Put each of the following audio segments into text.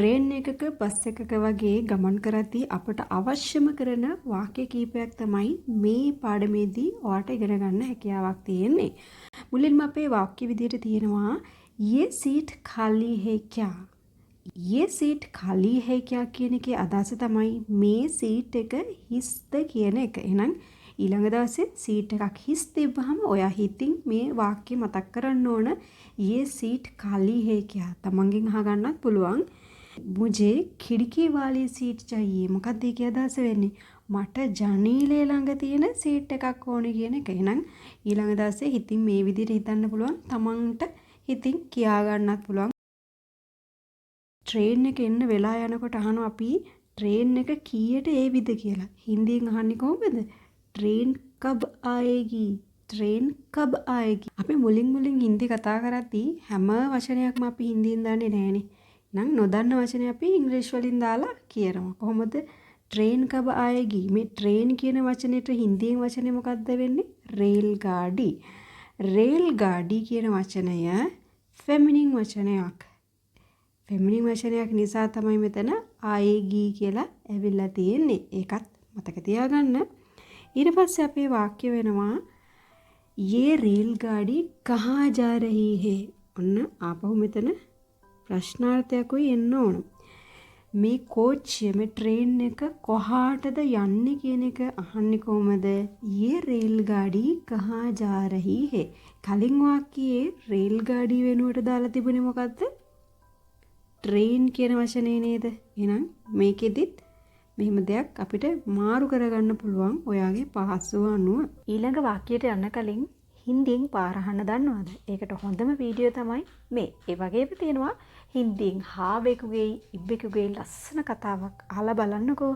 Train එකක bus එකක වගේ ගමන් කරද්දී අපට අවශ්‍යම කරන වාක්‍ය කීපයක් තමයි මේ පාඩමේදී ඔයාට ඉගෙන ගන්න හැකියාවක් තියෙන්නේ. මුලින්ම අපේ වාක්‍ය විදිහට තියෙනවා ये सीट खाली है क्या? ये सीट खाली है क्या කියන එකේ අදහස තමයි මේ සීට් එක හිස්ද කියන එක. එහෙනම් ඊළඟ දවසේ සීට් එකක් හිස් තිබ්බහම ඔයා හිතින් මේ වාක්‍ය මතක් කරන්න ඕන ये सीट खाली है क्या? තමන්ගෙන් අහගන්නත් පුළුවන්. මුජේ खिड़की वाली सीट चाहिए. මොකක්ද ඒකේ අදහස වෙන්නේ? මට ජනේලේ ළඟ තියෙන සීට් එකක් ඕනේ කියන එක. එහෙනම් ඊළඟ දවසේ හිතින් මේ විදිහට හිතන්න පුළුවන්. තමන්ට හිතින් කියා ගන්නත් පුළුවන්. ට්‍රේන් එක එන්න වෙලා යනකොට අහනවා අපි ට්‍රේන් එක කීයට ඒවිද කියලා. හින්දියෙන් අහන්නේ කොහොමද? ට්‍රේන් කබ් ආයේගි? ට්‍රේන් කබ් ආයේගි? අපි මුලින් හින්දි කතා කරද්දී හැම වචනයක්ම අපි හින්දියෙන් දන්නේ නැහනේ. නම් නොදන්න වචනේ අපි ඉංග්‍රීසි වලින් දාලා කියනවා. කොහොමද? ට්‍රේන් කබ ආයේගි? මේ ට්‍රේන් කියන වචනේට හින්දියෙන් වචනේ මොකක්ද වෙන්නේ? රේල් ගාඩි. රේල් ගාඩි කියන වචනය ෆෙමිනින් වචනයක්. ෆෙමිනින් වචනයක් නිසා තමයි මෙතන ආයේගි කියලා ඇවිල්ලා තියෙන්නේ. ඒකත් මතක තියාගන්න. ඊට පස්සේ අපේ වාක්‍ය වෙනවා ये रेलगाड़ी कहाँ जा रही है? ඔන්න ආපහු මෙතන ප්‍රශ්නාර්ථයකුයි එන්න ඕන. මේ කෝච්චිය මේ ට්‍රේන් එක කොහාටද යන්නේ කියන එක අහන්නේ කොහමද? ये रेलगाड़ी कहाँ जा रही है? කලින් වාක්‍යයේ රේල්ගාඩි වෙනුවට දාලා තිබුණේ මොකද්ද? ට්‍රේන් කියන වචනේ නේද? එහෙනම් මේකෙදිත් මෙහෙම දෙයක් අපිට මාරු කරගන්න පුළුවන් ඔයාගේ පහසුව අනුව. ඊළඟ වාක්‍යයට යන්න කලින් හින්දියෙන් පාර අහන්න දන්නවද? ඒකට හොඳම වීඩියෝ තමයි මේ. ඒ වගේම තියෙනවා හින්දියෙන් හාවෙකුගේ ඉබ්බෙකුගේ ලස්සන කතාවක් අහලා බලන්නකෝ.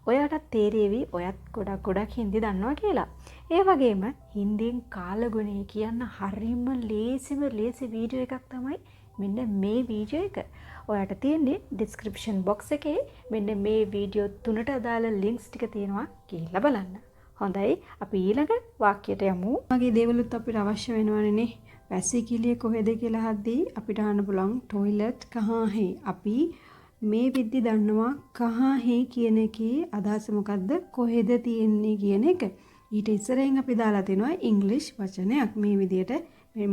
ඔයාටත් තේරෙවි ඔයත් ගොඩක් හින්දි දන්නවා කියලා. ඒ වගේම හින්දියෙන් කාලගුණය කියන්න හරිම ලේසි වීඩියෝ එකක් තමයි මෙන්න මේ වීඩියෝ එක. ඔයාට තියෙන්නේ ඩිස්ක්‍රිප්ෂන් බොක්ස් එකේ මෙන්න මේ වීඩියෝ තුනට අදාළ ලින්ක්ස් ටික තියෙනවා කියලා බලන්න. හොඳයි අපි ඊළඟ වාක්‍යයට යමු. වගේ දේවලුත් අපිට අවශ්‍ය වෙනවනේ. වැසිකිළිය කොහෙද කියලා අහද්දී අපිට අහන්න පුළුවන් টয়ලට් කහා හේ. අපි මේ විද්දි දන්නවා කහා හේ කියන එකේ අදහස මොකද්ද? කොහෙද තියෙන්නේ කියන එක. ඊට ඉස්සරහින් අපි දාලා තිනවා ඉංග්‍රීසි වචනයක් මේ විදිහට.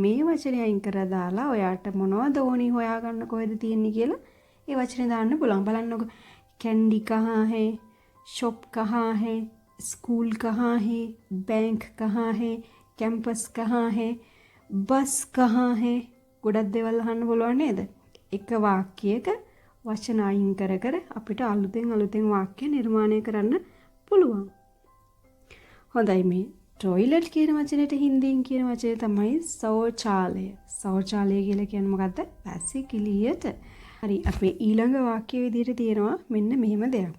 මේ වචනේ අයින් කරලා දාලා ඔයාට මොනවද ඕනි හොයාගන්න කොහෙද තියෙන්නේ කියලා ඒ වචනේ දාන්න පුළුවන්. බලන්නකො. කැන්ඩි කහා හේ, शॉप कहाँ है, स्कूल कहाँ है, बैंक कहाँ है, कैंपस कहाँ है, बस कहाँ है. ගොඩක් දේවල් අහන්න පුළුවන් නේද? එක වාක්‍යයක වචන අයින් කර අපිට අලුතෙන් වාක්‍ය නිර්මාණය කරන්න පුළුවන්. හොඳයි මේ টয়ලට් කියන වචනේට හින්දියෙන් කියන වචනේ තමයි සෞචාලය. සෞචාලය කියලා කියන්නේ මොකද්ද? වැසිකිළියට. හරි අපේ ඊළඟ වාක්‍ය විදිහට තියෙනවා මෙන්න මෙහෙම දෙයක්.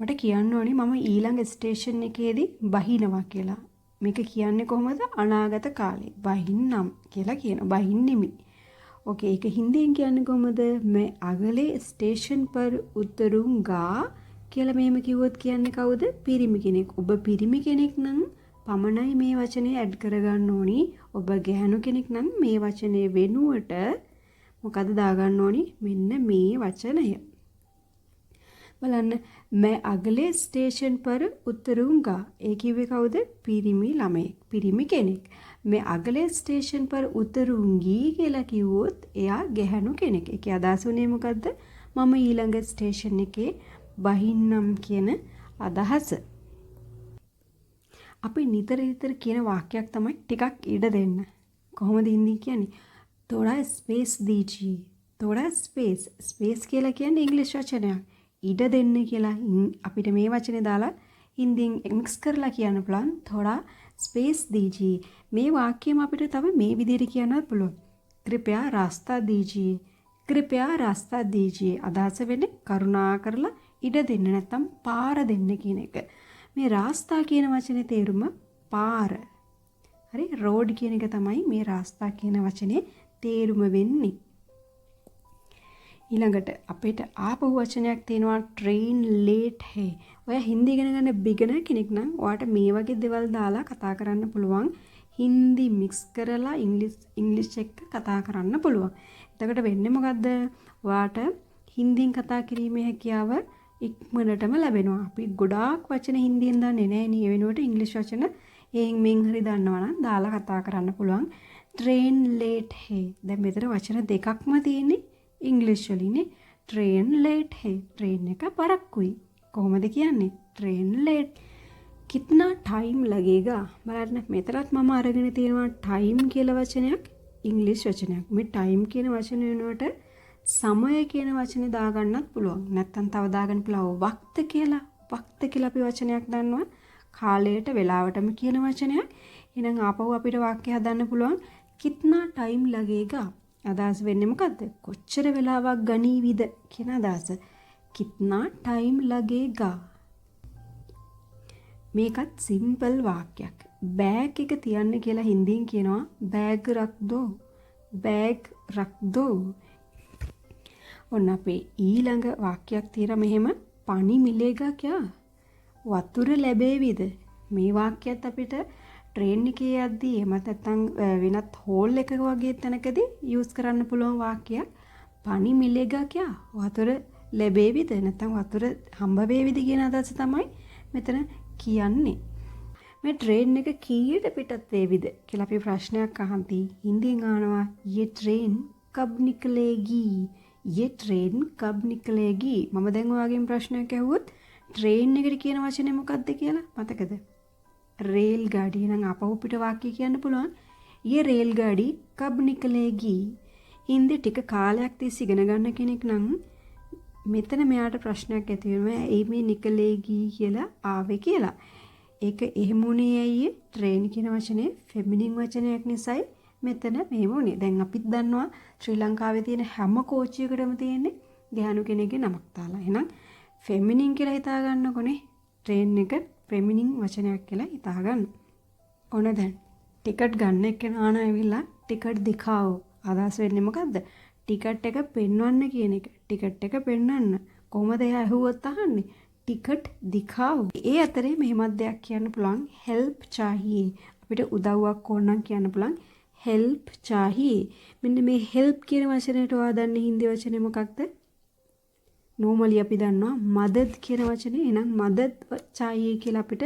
මට කියන්න ඕනේ මම ඊළඟ ස්ටේෂන් එකේදී බහිනවා කියලා. මේක කියන්නේ කොහොමද? අනාගත කාලේ. බහින්නම් කියලා කියනවා. බහින්නෙමි. ओके ඒක හින්දියෙන් කියන්නේ කොහොමද? मैं अगले स्टेशन पर उतरूंगा කියලා මෙහෙම කිව්වොත් කියන්නේ කවුද? පිරිමි කෙනෙක්. ඔබ පිරිමි කෙනෙක් නම් පමණයි මේ වචනේ ඇඩ් කරගන්න ඕනි. ඔබ ගැහණු කෙනෙක් නම් මේ වචනේ වෙනුවට මොකද දාගන්න ඕනි? මෙන්න මේ වචනය. බලන්න मैं अगले स्टेशन पर उतरूंगा. ඒ කිව්වේ කවුද? පිරිමි ළමයෙක්. පිරිමි කෙනෙක්. मैं अगले स्टेशन पर उतरूंगी කියලා කිව්වොත් එයා ගැහණු කෙනෙක්. ඒකේ අදහස උනේ මොකද්ද? මම ඊළඟ ස්ටේෂන් එකේ බහින්නම් කියන අදහස. අපි නිතර කියන වාක්‍යයක් තමයි ටිකක් ඉඩ දෙන්න. කොහොමද හින්දි කියන්නේ? थोड़ा स्पेस दीजिए. थोड़ा स्पेस. ස්පේස් කියලා කියන්නේ ඉංග්‍රීසි වචනයක්. ඉඩ දෙන්න කියලා අපිට මේ වචනේ දාලා හින්දියෙන් මික්ස් කරලා කියන්න පුළුවන්. थोड़ा स्पेस दीजिए. මේ වාක්‍යයම අපිට තව මේ විදිහට කියන්නත් පුළුවන්. कृपया रास्ता दीजिए. कृपया रास्ता दीजिए. අදහස වෙන්නේ කරුණා කරලා ඉඩ දෙන්න නැත්නම් පාර දෙන්න කියන එක. මේ රාස්තා කියන වචනේ තේරුම පාර. හරි රෝඩ් කියන එක තමයි මේ රාස්තා කියන වචනේ තේරුම වෙන්නේ. ඊළඟට අපිට ආපහු වචනයක් තියෙනවා train late hai. ඔයා හින්දි ඉගෙන ගන්න beginner කෙනෙක් නම් ඔයාට මේ වගේ දේවල් දාලා කතා කරන්න පුළුවන්. හින්දි මික්ස් කරලා ඉංග්‍රීසි එක්ක කතා කරන්න පුළුවන්. එතකොට වෙන්නේ මොකද්ද? ඔයාට හින්දියෙන් කතා කිරීමේ හැකියාව ඉක්මනටම ලැබෙනවා. අපි ගොඩාක් වචන හින්දියෙන් දන්නේ නැහැ නේ. ඒ වෙනුවට ඉංග්‍රීසි වචන එහෙන් මෙන් හරි දන්නවා නම් දාලා කතා කරන්න පුළුවන්. train late hai. දැන් මෙතන වචන දෙකක්ම තියෙන්නේ ඉංග්‍රීසි වලින්නේ. train late hai. train එක පරක්කුයි. කොහොමද කියන්නේ? train late. कितना टाइम लगेगा? බලන්න මෙතනත් මම අරගෙන තියෙනවා time කියලා වචනයක් ඉංග්‍රීසි වචනයක්. මේ time කියන වචන වෙනුවට සමය කියන වචනේ දාගන්නත් පුළුවන්. නැත්තම් තව දාගන්න පුළුවන් වක්ත කියලා. වක්ත කියලා අපි වචනයක් දන්නවා. කාලයට වෙලාවටම කියන වචනයක්. එහෙනම් ආපහු අපිට වාක්‍ය හදන්න පුළුවන් कितना टाइम लगेगा? අදහස් වෙන්නේ මොකද්ද? කොච්චර වෙලාවක් ගනීවිද කියන අදහස. कितना टाइम लगेगा? මේකත් සිම්පල් වාක්‍යයක්. බෑග් එක තියන්න කියලා හින්දියෙන් කියනවා බෑග් රක් දෝ. බෑග් රක් දෝ. ඔන්න අපේ ඊළඟ වාක්‍යයක් තියෙනවා මෙහෙම පනි මිලේගා කියා. වතුර ලැබේවිද? මේ වාක්‍යයත් අපිට ට්‍රේන් එකේ යද්දී එහෙම නැත්නම් වෙනත් හෝල් එකක වගේ තැනකදී යූස් කරන්න පුළුවන් වාක්‍යයක්. පනි මිලේගා කියා. වතුර ලැබේවිද? නැත්නම් වතුර හම්බ වේවිද කියන අදහස තමයි මෙතන කියන්නේ. මේ ට්‍රේන් එක කීයට පිටත් වේවිද කියලා අපි ප්‍රශ්නයක් අහන්ති. හින්දියෙන් අහනවා ये ट्रेन कब निकलेगी? ये ट्रेन कब निकलेगी? මම දැන් ඔයාගෙන් ප්‍රශ්නයක් අහුවොත් ට්‍රේන් එකට කියන වචනේ මොකක්ද කියලා මතකද? රේල් ගාඩි. නම් අපහු පිට වාක්‍ය කියන්න පුළුවන්. ये रेल गाड़ी कब निकलेगी? හින්දි ටික කාලයක් තිස්සේ ඉගෙන ගන්න කෙනෙක් නම් මෙතන මෙයාට ප්‍රශ්නයක් ඇති වෙනවා. ඇයි මේ නිකලේගී කියලා ආවේ කියලා. ඒක එහෙම උනේ ඇයි? ට්‍රේන් කියන වචනේ ෆෙමිනින් වචනයක් නිසායි මෙතන මෙහෙම උනේ. දැන් අපිත් දන්නවා ශ්‍රී ලංකාවේ තියෙන හැම කෝච්චියකටම තියෙන්නේ ගෑනු කෙනෙක්ගේ නමක් දාලා. එහෙනම් ෆෙමිනින් කියලා හිතා ගන්නකොනේ ට්‍රේන් එක ෆෙමිනින් වචනයක් කියලා හිතා ගන්න. ඕන දැන් ටිකට් ගන්න එක්කෙනා ආවිල්ලා ටිකට් දිඛාओ. අදහස් වෙන්නේ මොකද්ද? ටිකට් එක පෙන්වන්න කියන එක. ටිකට් එක පෙන්වන්න. කොහොමද එයා ඇහුවොත් අහන්නේ? ටිකට් දිඛාओ. ඒ අතරේ මෙහෙමත් දෙයක් කියන්න පුළුවන්. හෙල්ප් चाहिए. අපිට උදව්වක් ඕන නම් කියන්න පුළුවන්. හෙල්ප් चाहिए. මෙන්න මේ හෙල්ප් කියන වචනයට ඔයා දන්නේ හින්දි වචනේ මොකක්ද? නෝමලි අපි දන්නවා මදද් කියන වචනේ. එහෙනම් මදද් चाहिए කියලා අපිට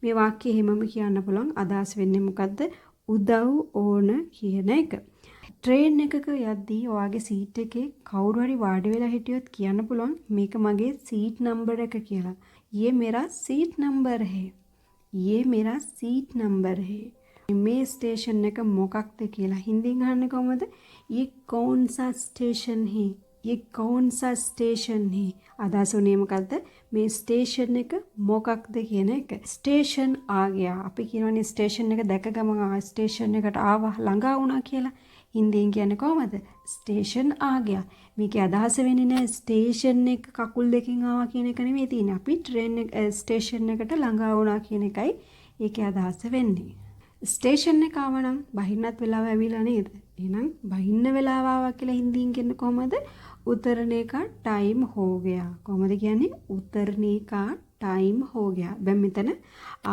මේ වාක්‍යය එහෙමම කියන්න පුළුවන්. අදහස් වෙන්නේ මොකද්ද? උදව් ඕන කියන එක. ට්‍රේන් එකක යද්දී ඔයාගේ සීට් එකේ කවුරු හරි වාඩි වෙලා හිටියොත් කියන්න පුළුවන් මේක මගේ සීට් නම්බර් එක කියලා. ये मेरा सीट नंबर है. ये मेरा सीट नंबर है. මේ ස්ටේෂන් එක මොකක්ද කියලා හින්දියෙන් අහන්නේ කොහමද? ये कौन सा स्टेशन है? ये कौन सा स्टेशन है? අදහස උනේ මොකද්ද? මේ ස්ටේෂන් එක මොකක්ද කියන එක. ස්ටේෂන් ආ ගයා. අපි කියනවානේ ස්ටේෂන් එක දැක ගමන් ස්ටේෂන් එකට ආවා ළඟා වුණා කියලා. හින්දියෙන් කියන්නේ කොහමද? ස්ටේෂන් ආ ගයා. මේකේ අදහස වෙන්නේ නැහැ ස්ටේෂන් එක කකුල් දෙකෙන් ආවා කියන එක නෙමෙයි තියෙන්නේ. අපි ට්‍රේන් එක ස්ටේෂන් එකට ළඟා වුණා කියන එකයි ඒකේ අදහස වෙන්නේ. ස්ටේෂන් එක ආවනම් බහින්නත් වෙලාව ඇවිල්ලා නේද? එහෙනම් බහින්න වෙලාව ආවා කියලා හින්දියෙන් කියන්නේ කොහමද? उतरने का टाइम हो गया. කොහොමද කියන්නේ? उतरने का टाइम हो गया. දැන් මෙතන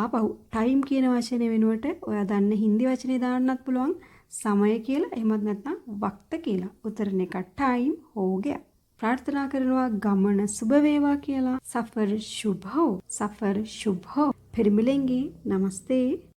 ආපහු ටයිම් කියන වචනේ වෙනුවට ඔයා දන්න හින්දි වචනේ දාන්නත් පුළුවන්. समय කියලා එහෙමත් නැත්නම් වක්ත කියලා. उतरने का टाइम हो गया. प्रार्थना කරනවා ගමන සුබ වේවා කියලා. सफर शुभ हो. सफर शुभ हो. फिर मिलेंगे. नमस्ते.